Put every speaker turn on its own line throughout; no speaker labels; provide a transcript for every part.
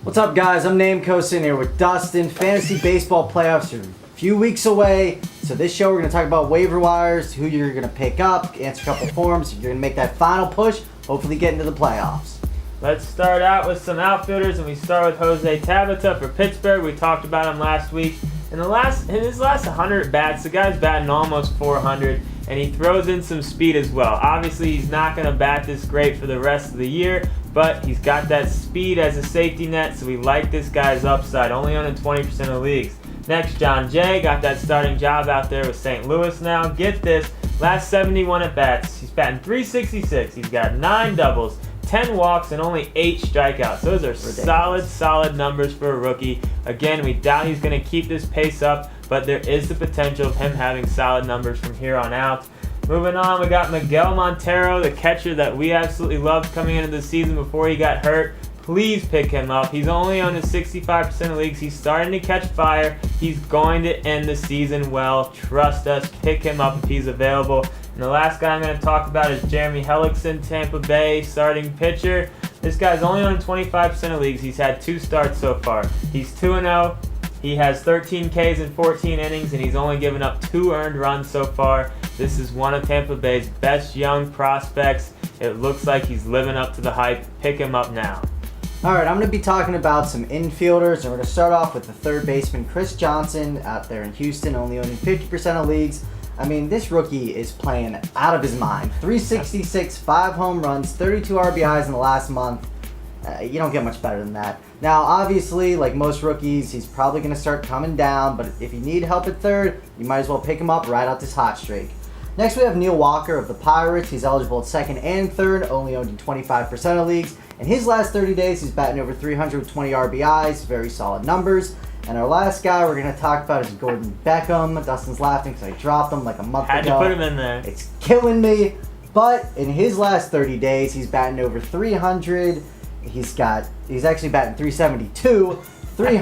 What's up, guys? I'm Namco sitting here with Dustin. Fantasy baseball playoffs are a few weeks away. So this show we're going to talk about waiver wires, who you're going to pick up, answer a couple forms. You're going to make that final push, hopefully get into the playoffs.
Let's start out with some outfielders, and we start with Jose Tabata for Pittsburgh. We talked about him last week. In his last 100 bats, the guy's batting almost 400, and he throws in some speed as well. Obviously, he's not going to bat this great for the rest of the year, but he's got that speed as a safety net, so we like this guy's upside, only owned in 20% of leagues. Next, John Jay got that starting job out there with St. Louis now. Get this, last 71 at-bats, he's batting .366. He's got 9 doubles, 10 walks, and only 8 strikeouts. Those are solid numbers for a rookie. Again, we doubt he's going to keep this pace up, but there is the potential of him having solid numbers from here on out. Moving on, we got Miguel Montero, the catcher that we absolutely loved coming into the season before he got hurt. Please pick him up. He's only on his 65% of leagues. He's starting to catch fire. He's going to end the season well. Trust us. Pick him up if he's available. And the last guy I'm going to talk about is Jeremy Hellickson, Tampa Bay starting pitcher. This guy's only on 25% of leagues. He's had 2 starts so far. He's 2-0. He has 13 Ks in 14 innings, and he's only given up 2 earned runs so far. This is one of Tampa Bay's best young prospects. It looks like he's living up to the hype. Pick him up now.
All right, I'm going to be talking about some infielders, and we're going to start off with the third baseman, Chris Johnson, out there in Houston, only owning 50% of leagues. I mean, this rookie is playing out of his mind. 366, 5 home runs, 32 RBIs in the last month. You don't get much better than that. Now, obviously, like most rookies, he's probably going to start coming down, but if you need help at third, you might as well pick him up right out this hot streak. Next, we have Neil Walker of the Pirates. He's eligible at second and third, only owned in 25% of leagues. In his last 30 days, he's batting over 320 RBIs, very solid numbers. And our last guy we're going to talk about is Gordon Beckham. Dustin's laughing because I dropped him like a month ago.
Had to put him in there.
It's killing me. But in his last 30 days, he's batting over 300. He's actually batting 372, 3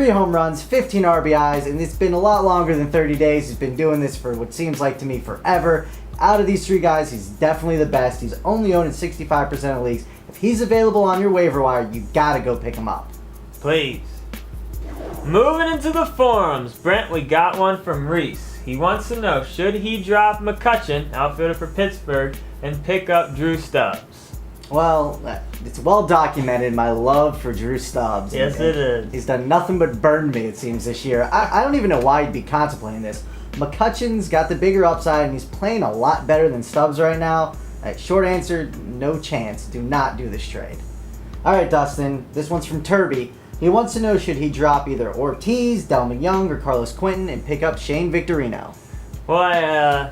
home runs, 15 RBIs, and it's been a lot longer than 30 days. He's been doing this for what seems like to me forever. Out of these 3 guys, he's definitely the best. He's only owned in 65% of leagues. If he's available on your waiver wire, you gotta go pick him up.
Please. Moving into the forums, Brent, we got one from Reese. He wants to know, should he drop McCutchen, outfielder for Pittsburgh, and pick up Drew Stubbs?
Well, it's well documented, my love for Drew Stubbs.
Yes, it is.
He's done nothing but burn me, it seems, this year. I don't even know why he'd be contemplating this. McCutchen's got the bigger upside, and he's playing a lot better than Stubbs right now. Short answer, no chance. Do not do this trade. All right, Dustin, this one's from Turby. He wants to know, should he drop either Ortiz, Delman Young, or Carlos Quentin and pick up Shane Victorino?
Well, I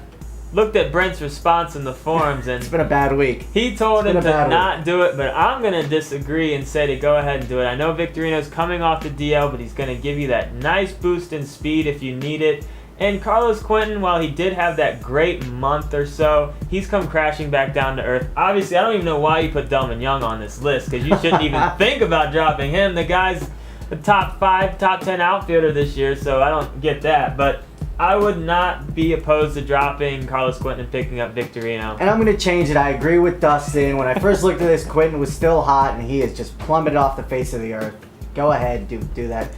looked at Brent's response in the forums, and
it's been a bad week.
He told him to not do it, but I'm going to disagree and say to go ahead and do it. I know Victorino's coming off the DL, but he's going to give you that nice boost in speed if you need it. And Carlos Quentin, while he did have that great month or so, he's come crashing back down to earth. Obviously, I don't even know why you put Delman Young on this list, because you shouldn't even think about dropping him. The guy's a top 5, top 10 outfielder this year, so I don't get that. But I would not be opposed to dropping Carlos Quentin and picking up Victorino.
And I'm going to change it. I agree with Dustin. When I first looked at this, Quentin was still hot, and he has just plummeted off the face of the earth. Go ahead, do that.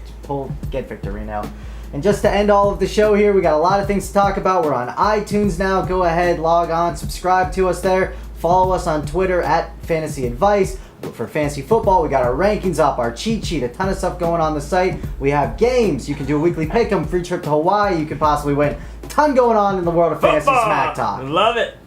Get Victorino. And just to end all of the show here, we got a lot of things to talk about. We're on iTunes now. Go ahead, log on, subscribe to us there. Follow us on Twitter at Fantasy Advice. For fantasy football, we got our rankings up, our cheat sheet, a ton of stuff going on the site. We have games. You can do a weekly pick 'em, free trip to Hawaii. You could possibly win. A ton going on in the world of fantasy smack talk.
Love it.